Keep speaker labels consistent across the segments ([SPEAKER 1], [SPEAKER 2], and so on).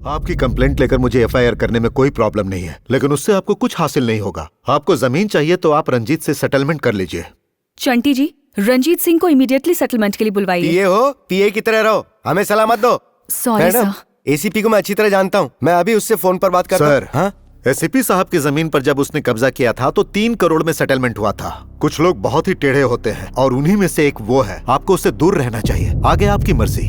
[SPEAKER 1] आपकी कंप्लेंट लेकर मुझे एफआईआर करने में कोई प्रॉब्लम नहीं है, लेकिन उससे आपको कुछ हासिल नहीं होगा। आपको जमीन चाहिए तो आप रंजीत से सेटलमेंट कर लीजिए।
[SPEAKER 2] चंटी जी, रंजीत सिंह को इमीडिएटली सेटलमेंट के लिए बुलवाइए।
[SPEAKER 3] पीए हो, पीए की तरह रहो, हमें सलाह मत दो।
[SPEAKER 2] Sorry sir.
[SPEAKER 3] एसीपी को मैं अच्छी तरह जानता हूँ, मैं अभी उससे फोन पर बात करता हूँ।
[SPEAKER 1] सर, हाँ? एसीपी साहब की जमीन पर जब उसने कब्जा किया था तो 3 करोड़ में सेटलमेंट हुआ था। कुछ लोग बहुत ही टेढ़े होते हैं और उन्हीं में से एक वो है। आपको उससे दूर रहना चाहिए। आगे आपकी मर्जी।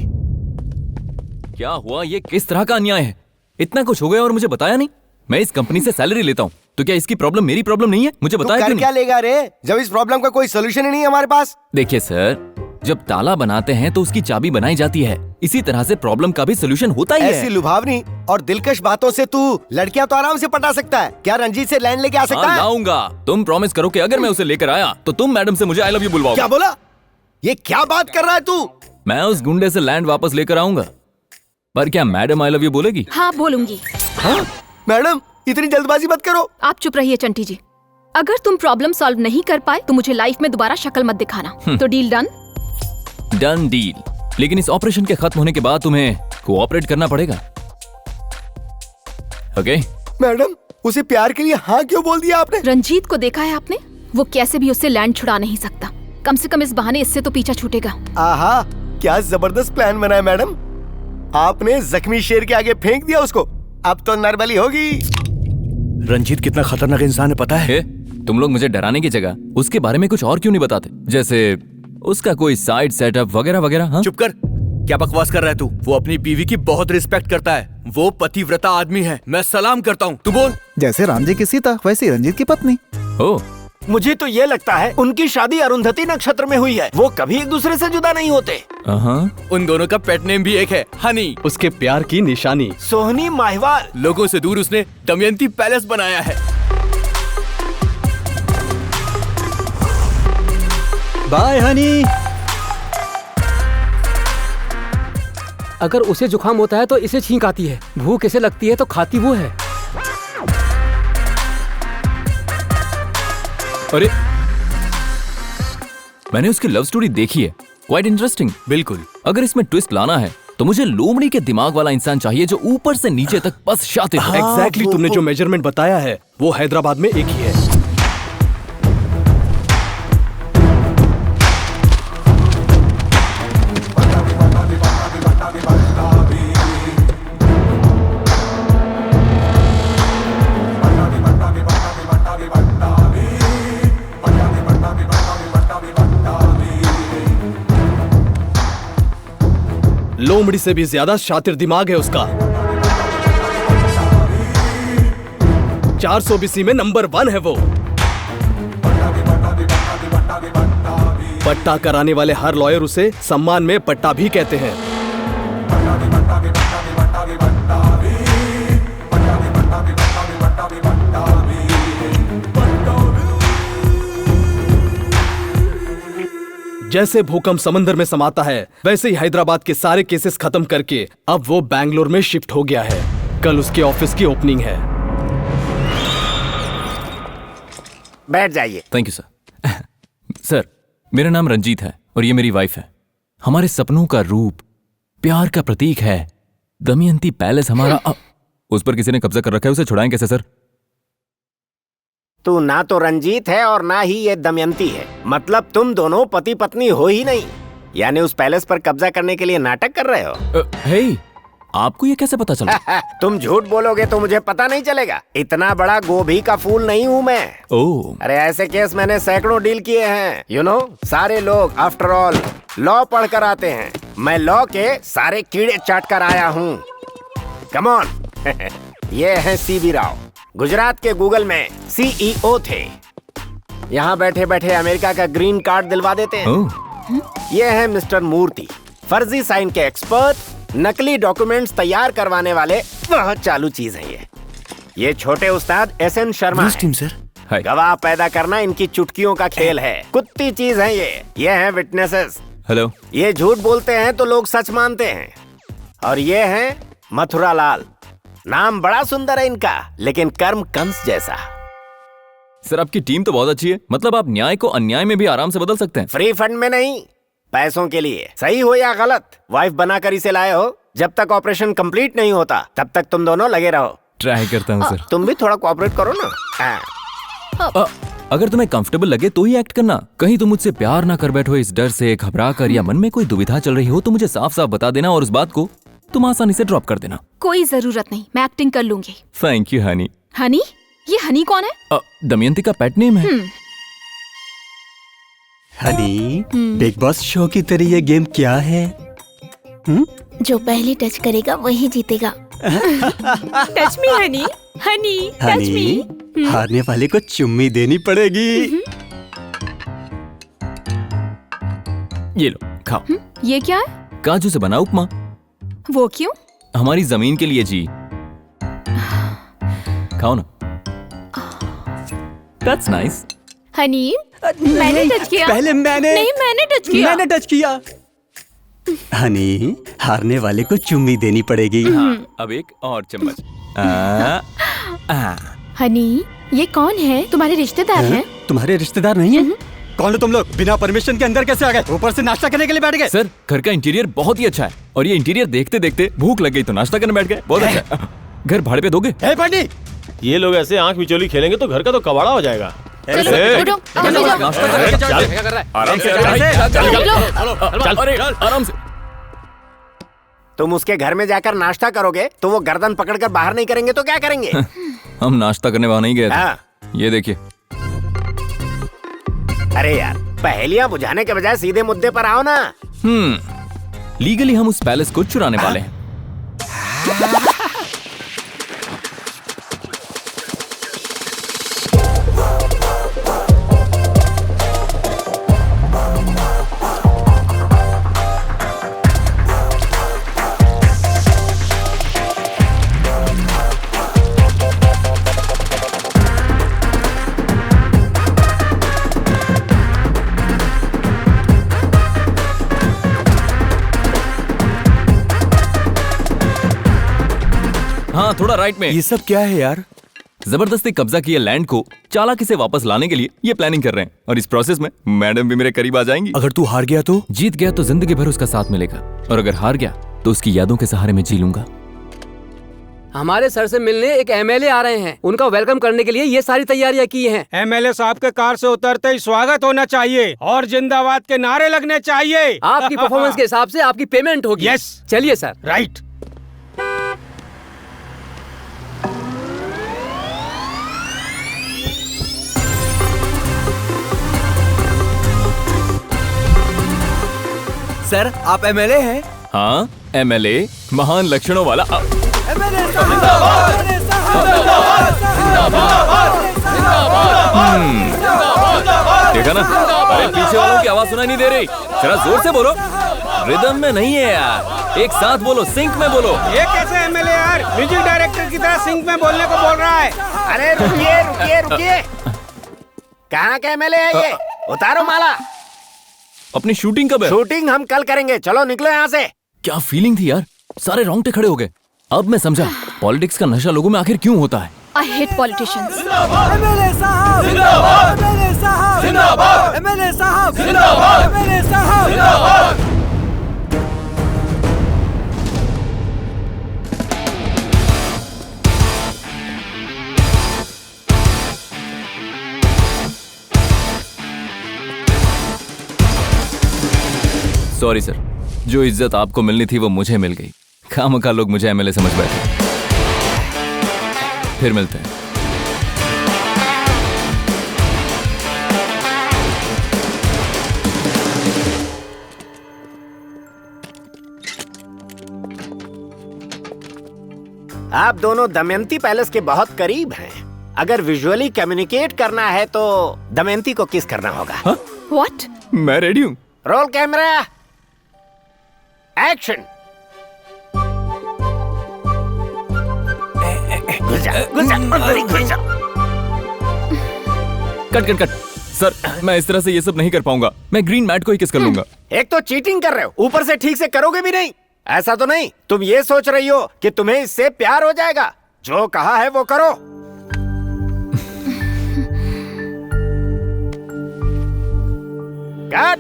[SPEAKER 4] क्या हुआ? ये किस तरह का अन्याय है? इतना कुछ हो गया और मुझे बताया नहीं। मैं इस कंपनी से सैलरी लेता हूँ, तो क्या इसकी प्रॉब्लम मेरी प्रॉब्लम नहीं है? मुझे बताया क्यों नहीं?
[SPEAKER 3] क्या लेगा रे, जब इस प्रॉब्लम का कोई सोल्यूशन ही नहीं है हमारे पास।
[SPEAKER 4] देखिए सर, जब ताला बनाते हैं तो उसकी चाबी बनाई जाती है, इसी तरह से प्रॉब्लम का भी सोल्यूशन होता ही है।
[SPEAKER 3] ऐसी लुभावनी और दिलकश बातों से तू लड़कियां तो आराम से पटा सकता है। क्या रंजीत से लैंड लेके आ सकता है?
[SPEAKER 4] लाऊंगा। तुम प्रॉमिस करो कि अगर मैं उसे लेकर आया तो तुम मैडम से मुझे आई लव यू बुलवाओगे।
[SPEAKER 3] क्या बोला? ये क्या बात कर रहा है तू?
[SPEAKER 4] मैं उस गुंडे से लैंड वापस लेकर आऊंगा, पर क्या मैडम आई लव यू बोलेगी?
[SPEAKER 5] हाँ बोलूंगी।
[SPEAKER 3] हाँ? मैडम इतनी जल्दबाजी मत करो।
[SPEAKER 5] आप चुप रहिए चंटी जी। अगर तुम प्रॉब्लम सॉल्व नहीं कर पाए तो मुझे लाइफ में दोबारा शक्ल मत दिखाना। तो डील डन?
[SPEAKER 4] Done deal. लेकिन इस ऑपरेशन के खत्म होने के बाद तुम्हें कोऑपरेट करना पड़ेगा। ओके?
[SPEAKER 3] मैडम उसे प्यार के लिए हाँ क्यों बोल दिया आपने?
[SPEAKER 5] रंजीत को देखा है आपने? वो कैसे भी उससे लैंड छुड़ा नहीं सकता। कम से कम इस बहाने इससे तो पीछा छूटेगा।
[SPEAKER 3] आहा, क्या जबरदस्त प्लान बनाया मैडम। आपने जख्मी शेर के आगे फेंक दिया उसको, अब तो नरबली होगी।
[SPEAKER 6] रंजीत कितना खतरनाक इंसान है पता है?
[SPEAKER 4] तुम लोग मुझे डराने की जगह उसके बारे में कुछ और क्यों नहीं बताते? जैसे उसका कोई साइड सेटअप वगैरह वगैरह। हाँ?
[SPEAKER 6] चुप कर, क्या बकवास कर रहा है तू? वो अपनी बीवी की बहुत रिस्पेक्ट करता है, वो पतिव्रता आदमी है, मैं सलाम करता हूँ। तू बोल।
[SPEAKER 7] जैसे राम जी की सीता वैसे रंजीत की पत्नी।
[SPEAKER 4] ओ,
[SPEAKER 8] मुझे तो ये लगता है उनकी शादी अरुंधति नक्षत्र में हुई है। वो कभी एक दूसरे से जुदा नहीं होते।
[SPEAKER 6] उन दोनों का पेट नेम भी एक है, हनी, उसके प्यार की निशानी।
[SPEAKER 8] सोहनी माहिवाल।
[SPEAKER 6] लोगों से दूर उसने दमयंती पैलेस बनाया है।
[SPEAKER 9] बाय हनी। अगर उसे जुकाम होता है तो इसे छींक आती है, भूख इसे लगती है तो खाती वो है।
[SPEAKER 4] अरे मैंने उसकी लव स्टोरी देखी है, क्वाइट इंटरेस्टिंग।
[SPEAKER 6] बिल्कुल।
[SPEAKER 4] अगर इसमें ट्विस्ट लाना है तो मुझे लोमड़ी के दिमाग वाला इंसान चाहिए जो ऊपर से नीचे तक बस शातिर है।
[SPEAKER 6] एग्जैक्टली, तुमने जो मेजरमेंट बताया है वो हैदराबाद में एक ही है। लोमड़ी से भी ज्यादा शातिर दिमाग है उसका। 400 में नंबर 1 है वो। पट्टा कराने वाले हर लॉयर उसे सम्मान में पट्टा भी कहते हैं। जैसे भूकंप समंदर में समाता है वैसे ही हैदराबाद के सारे केसेस खत्म करके अब वो बैंगलोर में शिफ्ट हो गया है। कल उसके ऑफिस की ओपनिंग है।
[SPEAKER 8] बैठ जाइए।
[SPEAKER 4] Thank you sir. सर, मेरा नाम रंजीत है और ये मेरी वाइफ है। हमारे सपनों का रूप, प्यार का प्रतीक है दमयंती पैलेस हमारा। उस पर किसी ने कब्जा कर रखा है, उसे छुड़ाएं कैसे सर?
[SPEAKER 8] तू ना तो रंजीत है और ना ही ये दमयंती है। मतलब तुम दोनों पति पत्नी हो ही नहीं। यानी उस पैलेस पर कब्जा करने के लिए नाटक कर रहे हो।
[SPEAKER 4] हे, आपको ये कैसे पता चला?
[SPEAKER 8] तुम झूठ बोलोगे तो मुझे पता नहीं चलेगा। इतना बड़ा गोभी का फूल नहीं हूँ मैं।
[SPEAKER 4] ओह।
[SPEAKER 8] अरे ऐसे केस मैंने सैकड़ों डील किए हैं। यू नो, सारे लोग आफ्टर ऑल लॉ पढ़ कर आते हैं। मैं लॉ के सारे कीड़े चाट कर आया हूँ। Come on. ये है सीबी राव, गुजरात के गूगल में CEO थे। यहाँ बैठे बैठे अमेरिका का ग्रीन कार्ड दिलवा देते हैं। ये है मिस्टर मूर्ति, फर्जी साइन के एक्सपर्ट, नकली डॉक्यूमेंट्स तैयार करवाने वाले बहुत चालू चीज है ये छोटे उस्ताद SN शर्मा है। गवाह पैदा करना इनकी चुटकियों का खेल है। कुत्ती चीज है ये है विटनेसेस।
[SPEAKER 4] हेलो।
[SPEAKER 8] ये झूठ बोलते हैं तो लोग सच मानते हैं। और ये है मथुरा लाल। नाम बड़ा सुंदर है इनका, लेकिन कर्म कंस जैसा।
[SPEAKER 4] सर, आपकी टीम तो बहुत अच्छी है। मतलब आप न्याय को अन्याय में भी आराम से बदल सकते हैं।
[SPEAKER 8] फ्री फंड में नहीं, पैसों के लिए। सही हो या गलत, वाइफ बनाकर इसे लाए हो। जब तक ऑपरेशन कंप्लीट नहीं होता तब तक तुम दोनों लगे रहो।
[SPEAKER 4] ट्राई करता हूँ सर।
[SPEAKER 8] तुम भी थोड़ा कोऑपरेट करो ना।
[SPEAKER 4] अगर तुम्हें कंफर्टेबल लगे तो ही एक्ट करना। कहीं तुम मुझसे प्यार ना कर बैठो इस डर से, घबरा कर, या मन में कोई दुविधा चल रही हो तो मुझे साफ साफ बता देना और उस बात को तुम आसानी से ड्रॉप कर देना।
[SPEAKER 5] कोई जरूरत नहीं, मैं एक्टिंग कर लूंगी।
[SPEAKER 4] Thank you honey.
[SPEAKER 5] हनी? ये हनी कौन है?
[SPEAKER 4] दमयंती का पेट नेम है।
[SPEAKER 10] हनी, बिग बॉस शो की तरह ये गेम क्या है?
[SPEAKER 11] जो पहले टच करेगा वही जीतेगा।
[SPEAKER 5] Touch me Honey, Honey touch me.
[SPEAKER 10] हारने वाले को चुम्मी देनी पड़ेगी।
[SPEAKER 4] ये लो खाओ।
[SPEAKER 5] ये क्या है?
[SPEAKER 4] काजू से बना उपमा।
[SPEAKER 5] वो क्यों?
[SPEAKER 4] हमारी जमीन के लिए जी। खाओ ना। That's nice.
[SPEAKER 5] हनी, मैंने टच किया।
[SPEAKER 10] पहले मैंने।
[SPEAKER 5] नहीं, मैंने टच किया।
[SPEAKER 10] मैंने टच किया। हनी, हारने वाले को चुम्मी देनी पड़ेगी।
[SPEAKER 4] हाँ, अब एक और चम्मच।
[SPEAKER 5] हनी, ये कौन है? तुम्हारे रिश्तेदार हैं?
[SPEAKER 10] तुम्हारे रिश्तेदार नहीं है? कौन हो तुम लोग? बिना परमिशन के अंदर कैसे आ गए? ऊपर से नाश्ता करने के लिए बैठ गए?
[SPEAKER 4] सर, घर का इंटीरियर बहुत ही अच्छा है और ये इंटीरियर देखते देखते भूख लग गई तो नाश्ता करने बैठ गए। बहुत अच्छा है। घर भाड़े पे दोगे?
[SPEAKER 10] पंडित,
[SPEAKER 12] ये लोग ऐसे आंख मिचोली खेलेंगे तो घर का तो कबाड़ा हो जाएगा।
[SPEAKER 4] आराम से।
[SPEAKER 8] तुम उसके घर में जाकर नाश्ता करोगे तो वो गर्दन पकड़कर बाहर नहीं करेंगे तो क्या करेंगे?
[SPEAKER 4] हम नाश्ता करने वहां नहीं गए थे। ये देखिए।
[SPEAKER 8] अरे यार, पहेलियां बुझाने के बजाय सीधे मुद्दे पर आओ ना।
[SPEAKER 4] लीगली हम उस पैलेस को चुराने वाले हैं। हाँ, थोड़ा राइट में।
[SPEAKER 10] ये सब क्या है यार?
[SPEAKER 4] जबरदस्ती कब्जा किए लैंड को चालाकी से वापस लाने के लिए ये प्लानिंग कर रहे हैं और इस प्रोसेस में मैडम भी मेरे करीब आ जाएंगी।
[SPEAKER 10] अगर तू हार गया तो?
[SPEAKER 4] जीत गया तो जिंदगी भर उसका साथ मिलेगा और अगर हार गया तो उसकी यादों के सहारे में जी लूंगा।
[SPEAKER 9] हमारे सर से मिलने एक एमएलए आ रहे हैं। उनका वेलकम करने के लिए ये सारी तैयारियां की हैं।
[SPEAKER 12] एमएलए साहब के कार से उतरते ही स्वागत होना चाहिए और जिंदाबाद के नारे लगने चाहिए।
[SPEAKER 9] आपकी परफॉर्मेंस के हिसाब से आपकी पेमेंट होगी।
[SPEAKER 12] यस।
[SPEAKER 9] चलिए सर।
[SPEAKER 12] राइट।
[SPEAKER 10] सर, आप एमएलए हैं?
[SPEAKER 4] हाँ, एमएलए, महान लक्षणों वाला। देखा ना? अरे पीछे वालों की आवाज सुनाई नहीं दे रही। जरा जोर से बोलो। रिदम में नहीं है यार, एक साथ बोलो, सिंक में बोलो।
[SPEAKER 12] ये कैसे एमएलए यार म्यूजिक डायरेक्टर की तरह सिंक में बोलने को बोल रहा है?
[SPEAKER 8] अरे रुकिए रुकिए रुकिए, कहाँ का एमएलए है ये? उतारो माला।
[SPEAKER 4] अपनी शूटिंग कब है?
[SPEAKER 8] शूटिंग हम कल करेंगे, चलो निकलो यहाँ से।
[SPEAKER 4] क्या फीलिंग थी यार, सारे रोंगटे खड़े हो गए। अब मैं समझा पॉलिटिक्स का नशा लोगों में आखिर क्यों होता है।
[SPEAKER 5] I hate politicians.
[SPEAKER 13] एमएलए साहब जिंदाबाद, एमएलए साहब जिंदाबाद, एमएलए साहब जिंदाबाद, एमएलए साहब जिंदाबाद।
[SPEAKER 4] सॉरी सर, जो इज्जत आपको मिलनी थी वो मुझे मिल गई। खामखा लोग मुझे एमएलए समझ बैठे। फिर मिलते हैं।
[SPEAKER 8] आप दोनों दमयंती पैलेस के बहुत करीब हैं। अगर विजुअली कम्युनिकेट करना है तो दमयंती को किस करना होगा।
[SPEAKER 5] What?
[SPEAKER 4] मैं रेडी हूँ।
[SPEAKER 8] Roll camera, action.
[SPEAKER 4] Cut cut cut. Sir, मैं इस तरह से ये सब नहीं कर पाऊंगा। मैं ग्रीन मैट को ही किस कर लूंगा।
[SPEAKER 8] एक तो चीटिंग कर रहे हो, ऊपर से ठीक से करोगे भी नहीं। ऐसा तो नहीं तुम ये सोच रही हो कि तुम्हें इससे प्यार हो जाएगा? जो कहा है वो करो। कट।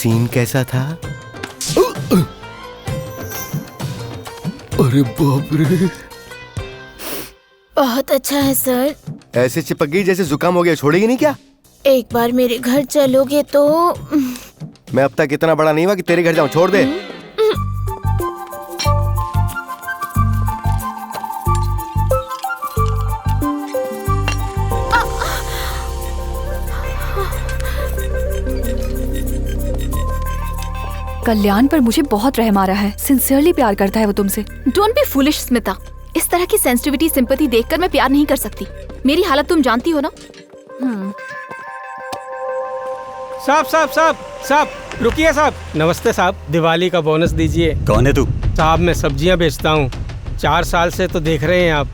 [SPEAKER 3] सीन कैसा था?
[SPEAKER 6] अरे बाप रे,
[SPEAKER 11] बहुत अच्छा है सर।
[SPEAKER 3] ऐसे चिपक गई जैसे जुकाम हो गया, छोड़ेगी नहीं क्या?
[SPEAKER 11] एक बार मेरे घर चलोगे तो।
[SPEAKER 3] मैं अब तक इतना बड़ा नहीं हुआ कि तेरे घर जाऊं, छोड़ दे।
[SPEAKER 2] कल्याण पर मुझे बहुत रहम आ रहा है। सिंसियरली प्यार करता है वो तुमसे।
[SPEAKER 5] Don't be foolish Smita. इस तरह की सेंसिटिविटी सिंपैथी देखकर मैं प्यार नहीं कर सकती। मेरी हालत तुम जानती हो ना।
[SPEAKER 12] साहब रुकिए साहब। नमस्ते साहब, दिवाली का बोनस दीजिए।
[SPEAKER 10] कौन है तू?
[SPEAKER 12] साहब मैं सब्जियां बेचता हूँ, 4 साल से तो देख रहे हैं आप।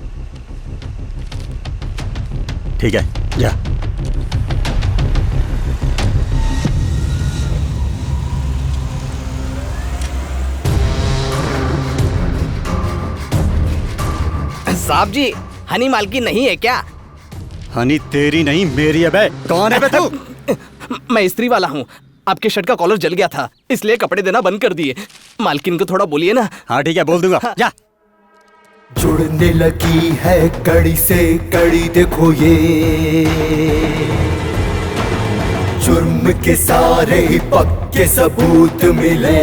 [SPEAKER 10] ठीक है, जा।
[SPEAKER 9] साहब जी, हनी मालकी नहीं है क्या?
[SPEAKER 10] हनी तेरी नहीं मेरी है बे। कौन है बे तू?
[SPEAKER 6] मैं स्त्री वाला हूँ। आपके शर्ट का कॉलर जल गया था, इसलिए कपड़े देना बंद कर दिए। मालकिन को थोड़ा बोलिए ना।
[SPEAKER 10] हाँ ठीक है, बोल दूंगा। जा।
[SPEAKER 13] जुड़ने लगी है कड़ी से कड़ी, देखो ये जुर्म के सारे ही पक्के सबूत मिले।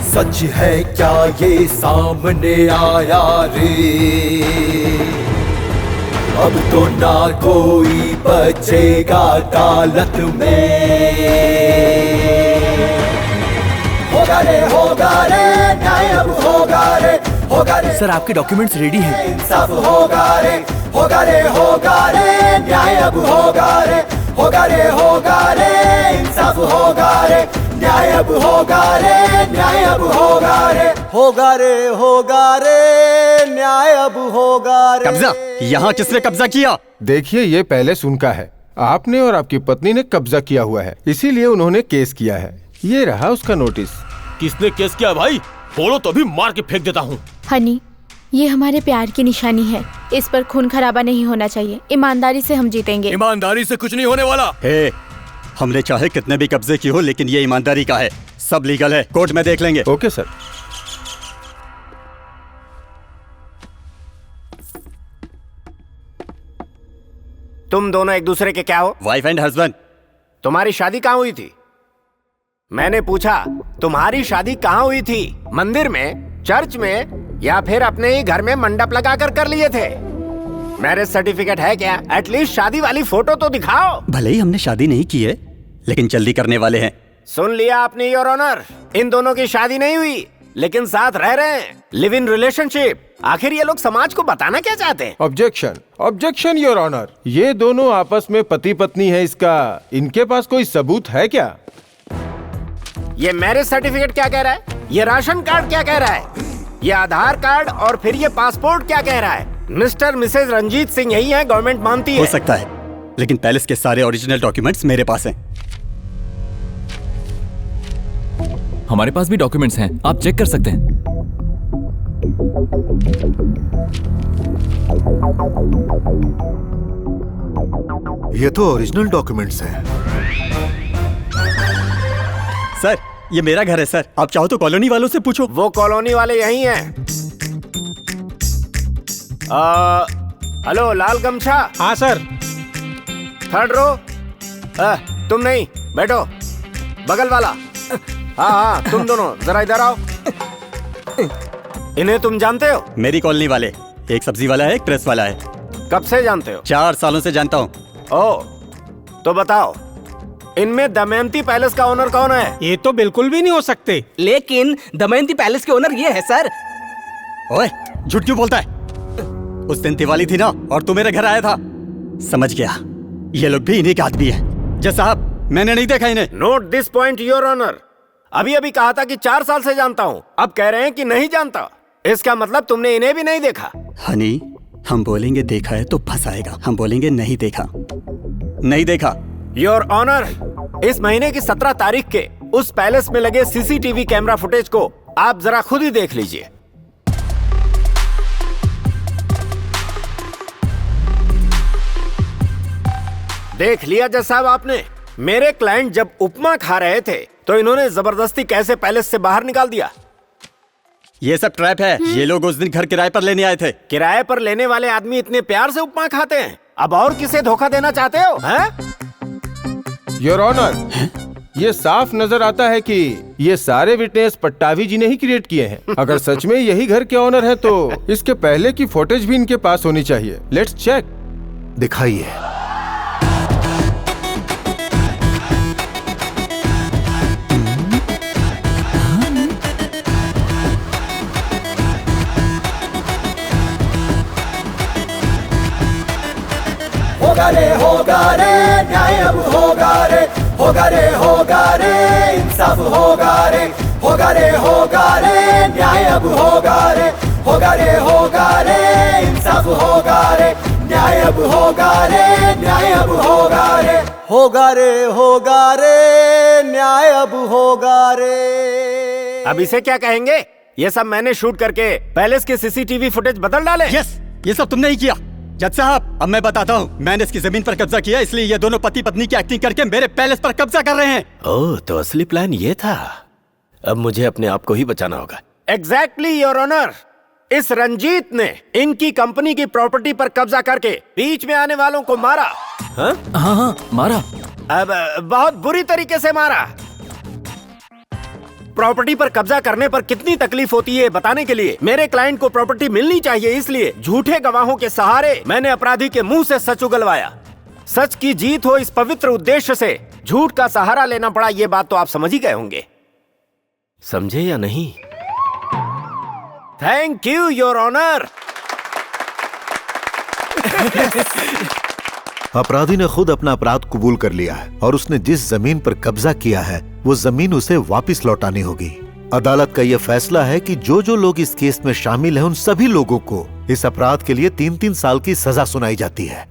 [SPEAKER 13] सच है क्या ये सामने आया रे, अब तो ना कोई बचेगा अदालत में। होगा रे न्याय अब होगा रे।
[SPEAKER 6] सर आपके डॉक्यूमेंट्स रेडी हैं।
[SPEAKER 13] इंसाफ होगा रे न्याय अब होगा रे इंसाफ होगा रे न्याय अब होगा रे न्याय अब होगा रे न्याय अब होगा रे।
[SPEAKER 10] कब्जा? यहाँ किसने कब्जा किया?
[SPEAKER 14] देखिए, ये पहले सुनका है। आपने और आपकी पत्नी ने कब्जा किया हुआ है, इसीलिए उन्होंने केस किया है। ये रहा उसका नोटिस।
[SPEAKER 4] किसने केस किया भाई? बोलो तो भी मार के फेंक देता हूँ।
[SPEAKER 11] हनी, ये हमारे प्यार की निशानी है। इस पर खून खराबा नहीं होना चाहिए। ईमानदारी से हम जीतेंगे।
[SPEAKER 4] ईमानदारी से कुछ नहीं होने वाला।
[SPEAKER 10] हे, हमने चाहे कितने भी कब्जे की हो, लेकिन ये ईमानदारी का है। सब लीगल है, कोर्ट में देख लेंगे।
[SPEAKER 14] Okay sir.
[SPEAKER 8] तुम दोनों एक दूसरे के क्या हो?
[SPEAKER 10] Wife and husband.
[SPEAKER 8] तुम्हारी शादी कहाँ हुई थी? मैंने पूछा तुम्हारी शादी कहाँ हुई थी? मंदिर में, चर्च में, या फिर अपने ही घर में मंडप लगाकर कर लिए थे? मैरिज सर्टिफिकेट है क्या? एटलीस्ट शादी वाली फोटो तो दिखाओ।
[SPEAKER 10] भले ही हमने शादी नहीं की है, लेकिन जल्दी करने वाले हैं।
[SPEAKER 8] सुन लिया आपने योर ऑनर, इन दोनों की शादी नहीं हुई, लेकिन साथ रह रहे हैं, लिव इन रिलेशनशिप। आखिर ये लोग समाज को बताना क्या चाहते हैं?
[SPEAKER 14] Objection your honour. ये दोनों आपस में पति पत्नी है, इसका इनके पास कोई सबूत है क्या?
[SPEAKER 8] ये मैरिज सर्टिफिकेट क्या कह रहा है? ये राशन कार्ड क्या कह रहा है? ये आधार कार्ड और फिर ये पासपोर्ट क्या कह रहा है? मिस्टर मिसेज रंजीत सिंह यही है, गवर्नमेंट मानती है।
[SPEAKER 10] हो सकता है, लेकिन पैलेस के सारे ओरिजिनल डॉक्यूमेंट्स मेरे पास हैं।
[SPEAKER 4] हमारे पास भी डॉक्यूमेंट्स हैं, आप चेक कर सकते हैं।
[SPEAKER 1] ये तो ओरिजिनल डॉक्यूमेंट्स हैं।
[SPEAKER 10] सर, ये मेरा घर है सर। आप चाहो तो कॉलोनी वालों से पूछो।
[SPEAKER 8] वो कॉलोनी वाले यही हैं। हेलो, लाल गमछा।
[SPEAKER 12] हाँ सर।
[SPEAKER 8] Third row. तुम नहीं, बैठो। बगल वाला। हाँ, तुम दोनों जरा इधर आओ। इन्हें तुम जानते हो?
[SPEAKER 10] मेरी कॉलोनी वाले, एक सब्जी वाला है, एक प्रेस वाला है।
[SPEAKER 8] कब से जानते हो?
[SPEAKER 10] 4 सालों से जानता हूँ।
[SPEAKER 8] ओह, तो बताओ, इनमें दमयंती पैलेस का ओनर कौन है?
[SPEAKER 12] ये तो बिल्कुल भी नहीं हो सकते।
[SPEAKER 9] लेकिन दमयंती पैलेस के ओनर ये है सर।
[SPEAKER 10] ओए, झूठ क्यों बोलता है? उस दिन दिवाली थी ना, और तू मेरे घर आया था। समझ गया, ये लोग भी इन्हीं का आदमी है। जय साहब, मैंने नहीं देखा इन्हें।
[SPEAKER 8] Note this point your honour. अभी कहा था कि 4 साल से जानता हूँ, अब कह रहे हैं कि नहीं जानता। इसका मतलब तुमने इन्हें भी नहीं देखा।
[SPEAKER 10] हनी, हम बोलेंगे देखा है तो फंसाएगा, हम बोलेंगे नहीं देखा। नहीं देखा।
[SPEAKER 8] योर ऑनर, इस महीने की 17 तारीख के उस पैलेस में लगे सीसीटीवी कैमरा फुटेज को आप जरा खुद ही देख लीजिए। देख लिया जज साहब आपने? मेरे क्लाइंट जब उपमा खा रहे थे तो इन्होंने जबरदस्ती कैसे पैलेस से बाहर निकाल दिया?
[SPEAKER 10] ये सब ट्रैप है। ये लोग उस दिन घर किराए पर लेने आए थे।
[SPEAKER 8] किराए पर लेने वाले आदमी इतने प्यार से उपमा खाते हैं, अब और किसे धोखा देना चाहते हो? हैं?
[SPEAKER 14] योर ऑनर, ये साफ नजर आता है कि ये सारे विटनेस पट्टावी जी ने ही क्रिएट किए हैं। अगर सच में यही घर के ऑनर हैं तो इसके पहले की फुटेज भी इनके पास होनी चाहिए। Let's check.
[SPEAKER 1] दिखाइए।
[SPEAKER 13] होगा रे न्याय अब होगा रे, होगा रे इंसाफ होगा रे, होगा रे न्याय अब होगा रे, होगा रे इंसाफ होगा रे, न्याय अब होगा रे, न्याय अब होगा रे, होगा रे न्याय अब होगा रे।
[SPEAKER 8] अब इसे क्या कहेंगे? ये सब मैंने शूट करके पैलेस के सीसीटीवी फुटेज बदल डाले।
[SPEAKER 10] यस, ये सब तुमने ही किया। जज साहब, अब मैं बताता हूँ। मैंने इसकी जमीन पर कब्जा किया, इसलिए ये दोनों पति पत्नी की एक्टिंग करके मेरे पैलेस पर कब्जा कर रहे हैं।
[SPEAKER 8] ओह, तो असली प्लान ये था। अब मुझे अपने आप को ही बचाना होगा। Exactly your honour. इस रंजीत ने इनकी कंपनी की प्रॉपर्टी पर कब्जा करके बीच में आने वालों को मारा।
[SPEAKER 4] हाँ, मारा।
[SPEAKER 8] अब बहुत बुरी तरीके से मारा। प्रॉपर्टी पर कब्जा करने पर कितनी तकलीफ होती है बताने के लिए मेरे क्लाइंट को प्रॉपर्टी मिलनी चाहिए, इसलिए झूठे गवाहों के सहारे मैंने अपराधी के मुंह से सच उगलवाया। सच की जीत हो, इस पवित्र उद्देश्य से झूठ का सहारा लेना पड़ा। ये बात तो आप समझ ही गए होंगे। समझे या नहीं? Thank you your honour.
[SPEAKER 1] अपराधी ने खुद अपना अपराध कबूल कर लिया है और उसने जिस जमीन पर कब्जा किया है वो जमीन उसे वापस लौटानी होगी। अदालत का यह फैसला है कि जो जो लोग इस केस में शामिल हैं उन सभी लोगों को इस अपराध के लिए 3-3 साल की सजा सुनाई जाती है।